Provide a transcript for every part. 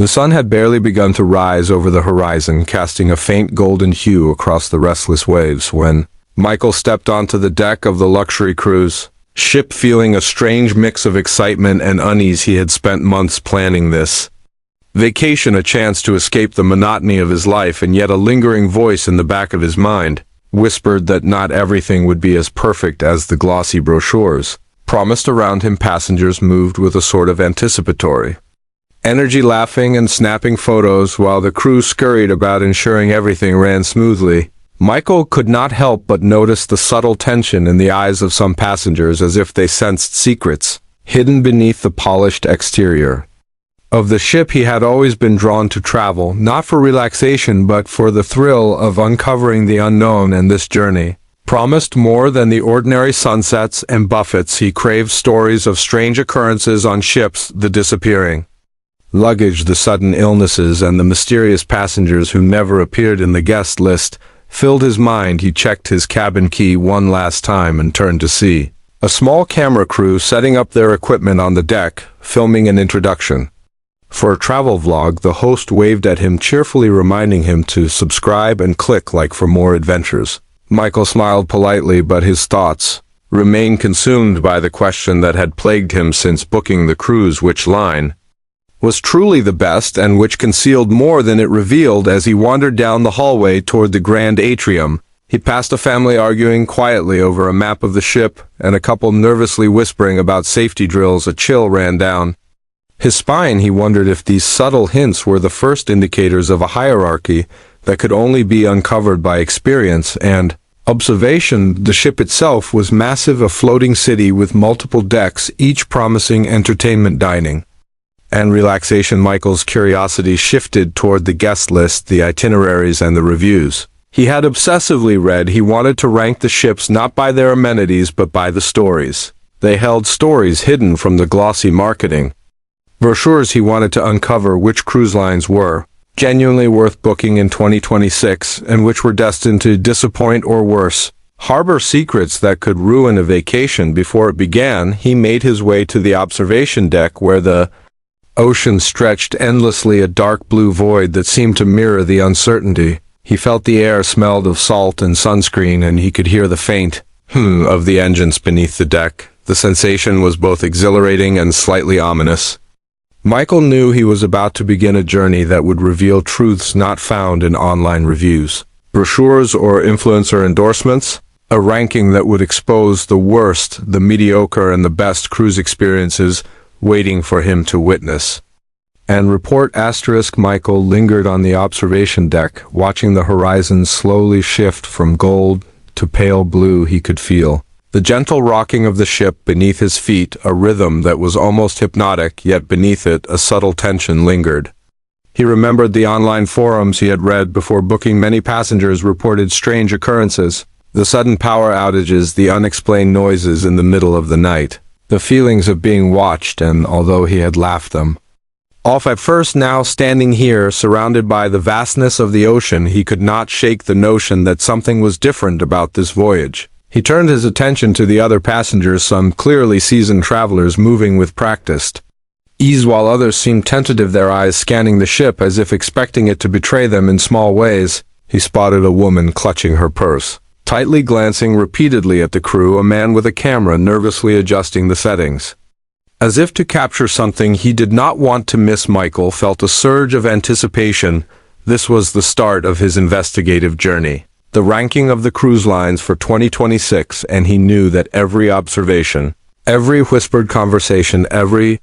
The sun had barely begun to rise over the horizon, casting a faint golden hue across the restless waves when Michael stepped onto the deck of the luxury cruise ship, feeling a strange mix of excitement and unease. He had spent months planning this vacation, a chance to escape the monotony of his life, and yet a lingering voice in the back of his mind whispered that not everything would be as perfect as the glossy brochures promised. Around him, passengers moved with a sort of anticipatory energy, laughing and snapping photos while the crew scurried about ensuring everything ran smoothly. Michael could not help but notice the subtle tension in the eyes of some passengers, as if they sensed secrets hidden beneath the polished exterior of the ship. He had always been drawn to travel, not for relaxation but for the thrill of uncovering the unknown, and this journey promised more than the ordinary sunsets and buffets. He craved stories of strange occurrences on ships, the disappearing luggage, the sudden illnesses, and the mysterious passengers who never appeared in the guest list filled his mind. He checked his cabin key one last time and turned to see a small camera crew setting up their equipment on the deck, filming an introduction for a travel vlog. The host waved at him cheerfully, reminding him to subscribe and click like for more adventures. Michael smiled politely, but his thoughts remained consumed by the question that had plagued him since booking the cruise: which line was truly the best, and which concealed more than it revealed? As he wandered down the hallway toward the grand atrium, he passed a family arguing quietly over a map of the ship, and a couple nervously whispering about safety drills. A chill ran down his spine. He wondered if these subtle hints were the first indicators of a hierarchy that could only be uncovered by experience and observation. The ship itself was massive, a floating city with multiple decks, each promising entertainment, dining, and relaxation. Michael's curiosity shifted toward the guest list, the itineraries, and the reviews he had obsessively read. He wanted to rank the ships not by their amenities but by the stories they held, stories hidden from the glossy marketing brochures. He wanted to uncover which cruise lines were genuinely worth booking in 2026 and which were destined to disappoint or worse, harbor secrets that could ruin a vacation before it began. He made his way to the observation deck, where the ocean stretched endlessly, a dark blue void that seemed to mirror the uncertainty. He felt the air smelled of salt and sunscreen, and he could hear the faint hum of the engines beneath the deck. The sensation was both exhilarating and slightly ominous. Michael knew he was about to begin a journey that would reveal truths not found in online reviews, brochures, or influencer endorsements, a ranking that would expose the worst, the mediocre, and the best cruise experiences waiting for him to witness and report. Michael lingered on the observation deck, watching the horizon slowly shift from gold to pale blue. He could feel the gentle rocking of the ship beneath his feet, a rhythm that was almost hypnotic, yet beneath it a subtle tension lingered. He remembered the online forums he had read before booking. Many passengers reported strange occurrences: the sudden power outages, the unexplained noises in the middle of the night, the feelings of being watched. And although he had laughed them off at first, now standing here surrounded by the vastness of the ocean, he could not shake the notion that something was different about this voyage. He turned his attention to the other passengers, some clearly seasoned travelers moving with practiced ease, while others seemed tentative, their eyes scanning the ship as if expecting it to betray them in small ways. He spotted a woman clutching her purse, tightly glancing repeatedly at the crew, a man with a camera nervously adjusting the settings as if to capture something he did not want to miss. Michael felt a surge of anticipation. This was the start of his investigative journey, the ranking of the cruise lines for 2026, and he knew that every observation, every whispered conversation, every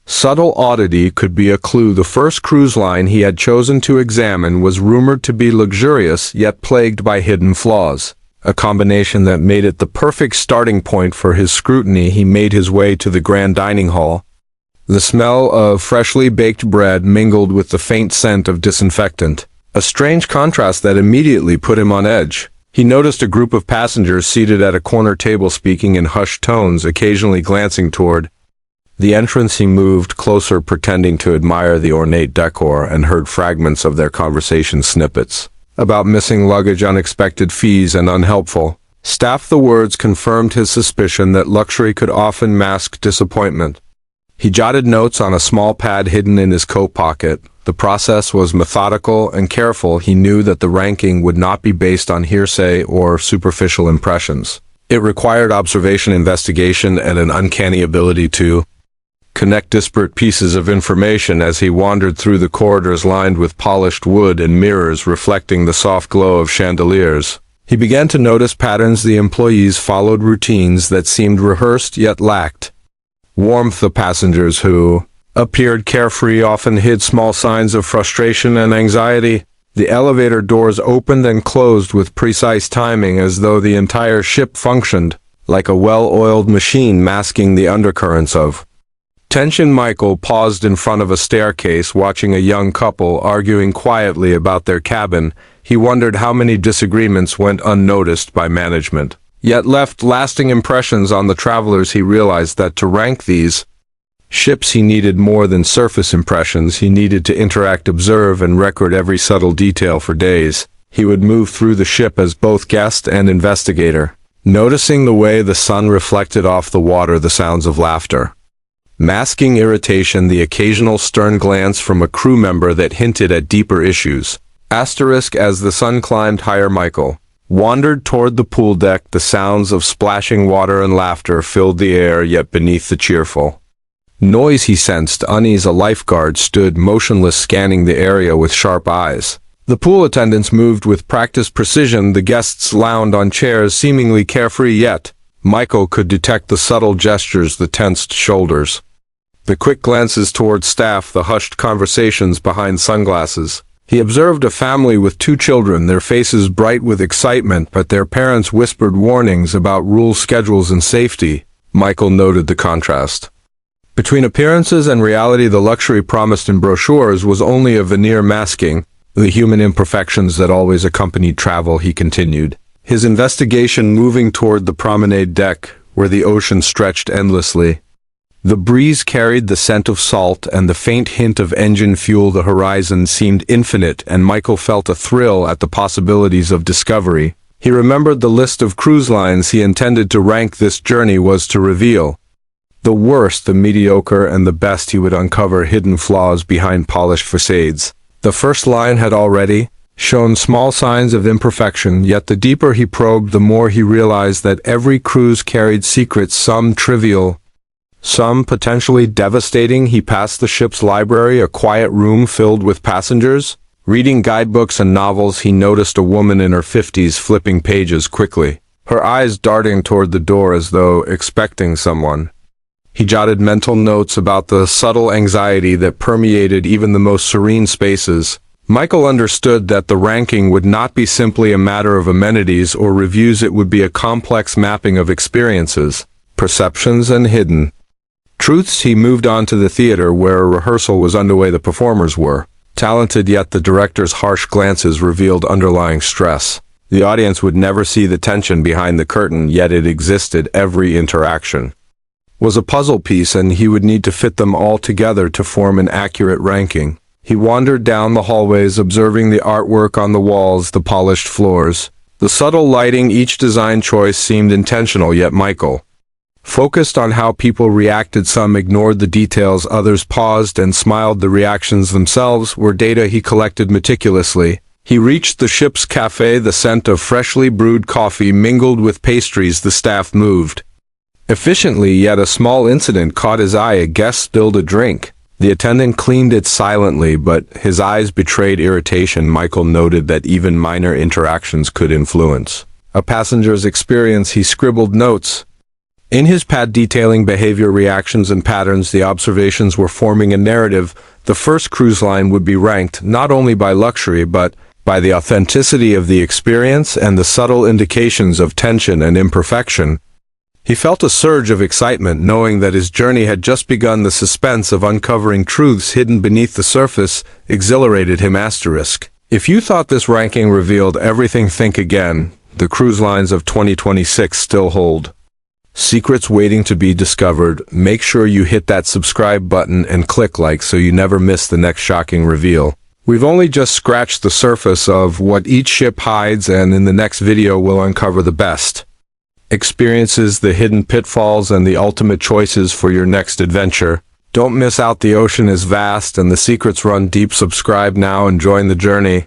subtle oddity could be a clue. The first cruise line he had chosen to examine was rumored to be luxurious yet plagued by hidden flaws, a combination that made it the perfect starting point for his scrutiny. He made his way to the grand dining hall. The smell of freshly baked bread mingled with the faint scent of disinfectant, a strange contrast that immediately put him on edge. He noticed a group of passengers seated at a corner table, speaking in hushed tones, occasionally glancing toward the entrance. He moved closer, pretending to admire the ornate decor, and heard fragments of their conversation, snippets about missing luggage, unexpected fees, and unhelpful staff. The words confirmed his suspicion that luxury could often mask disappointment. He jotted notes on a small pad hidden in his coat pocket, The process was methodical and careful. He knew that the ranking would not be based on hearsay or superficial impressions. It required observation, investigation, and an uncanny ability to connect disparate pieces of information. As he wandered through the corridors lined with polished wood and mirrors reflecting the soft glow of chandeliers, he began to notice patterns. The employees followed routines that seemed rehearsed yet lacked warmth. The passengers who appeared carefree often hid small signs of frustration and anxiety. The elevator doors opened and closed with precise timing, as though the entire ship functioned like a well-oiled machine, masking the undercurrents of tension. Michael paused in front of a staircase, watching a young couple arguing quietly about their cabin. He wondered how many disagreements went unnoticed by management, yet left lasting impressions on the travelers. He realized that to rank these ships he needed more than surface impressions. He needed to interact, observe, and record every subtle detail. For days, he would move through the ship as both guest and investigator, noticing the way the sun reflected off the water, the sounds of laughter masking irritation, the occasional stern glance from a crew member that hinted at deeper issues. As the sun climbed higher, Michael wandered toward the pool deck. The sounds of splashing water and laughter filled the air, yet beneath the cheerful noise he sensed unease. A lifeguard stood motionless, scanning the area with sharp eyes. The pool attendants moved with practiced precision. The guests lounged on chairs, seemingly carefree, yet Michael could detect the subtle gestures, the tensed shoulders, the quick glances toward staff, the hushed conversations behind sunglasses. He observed a family with 2 children, their faces bright with excitement, but their parents whispered warnings about rules, schedules, and safety. Michael noted the contrast between appearances and reality. The luxury promised in brochures was only a veneer masking the human imperfections that always accompanied travel. He continued his investigation, moving toward the promenade deck, where the ocean stretched endlessly. The breeze carried the scent of salt and the faint hint of engine fuel. The horizon seemed infinite, and Michael felt a thrill at the possibilities of discovery. He remembered the list of cruise lines he intended to rank. This journey was to reveal the worst, the mediocre, and the best. He would uncover hidden flaws behind polished facades. The first line had already shown small signs of imperfection, yet the deeper he probed, the more he realized that every cruise carried secrets, some trivial, some potentially devastating. He passed the ship's library, a quiet room filled with passengers reading guidebooks and novels. He noticed a woman in her 50s flipping pages quickly, her eyes darting toward the door as though expecting someone. He jotted mental notes about the subtle anxiety that permeated even the most serene spaces. Michael understood that the ranking would not be simply a matter of amenities or reviews. It would be a complex mapping of experiences, perceptions, and hidden truths. He moved on to the theater, where a rehearsal was underway. The performers were talented, yet the director's harsh glances revealed underlying stress. The audience would never see the tension behind the curtain, yet it existed. Every interaction was a puzzle piece, and he would need to fit them all together to form an accurate ranking. He wandered down the hallways, observing the artwork on the walls, the polished floors, the subtle lighting. Each design choice seemed intentional, yet Michael focused on how people reacted. Some ignored the details, others paused and smiled. The reactions themselves were data he collected meticulously. He reached the ship's cafe. The scent of freshly brewed coffee mingled with pastries. The staff moved efficiently, yet a small incident caught his eye. A guest spilled a drink. The attendant cleaned it silently, but his eyes betrayed irritation. Michael noted that even minor interactions could influence a passenger's experience. He scribbled notes in his pad detailing behavior, reactions, and patterns. The observations were forming a narrative. The first cruise line would be ranked not only by luxury but by the authenticity of the experience and the subtle indications of tension and imperfection. He felt a surge of excitement, knowing that his journey had just begun. The suspense of uncovering truths hidden beneath the surface exhilarated him. If you thought this ranking revealed everything, think again. The cruise lines of 2026 still hold secrets waiting to be discovered. Make sure you hit that subscribe button and click like so you never miss the next shocking reveal. We've only just scratched the surface of what each ship hides, and in the next video we'll uncover the best experiences, the hidden pitfalls, and the ultimate choices for your next adventure. Don't miss out, the ocean is vast and the secrets run deep. Subscribe now and join the journey.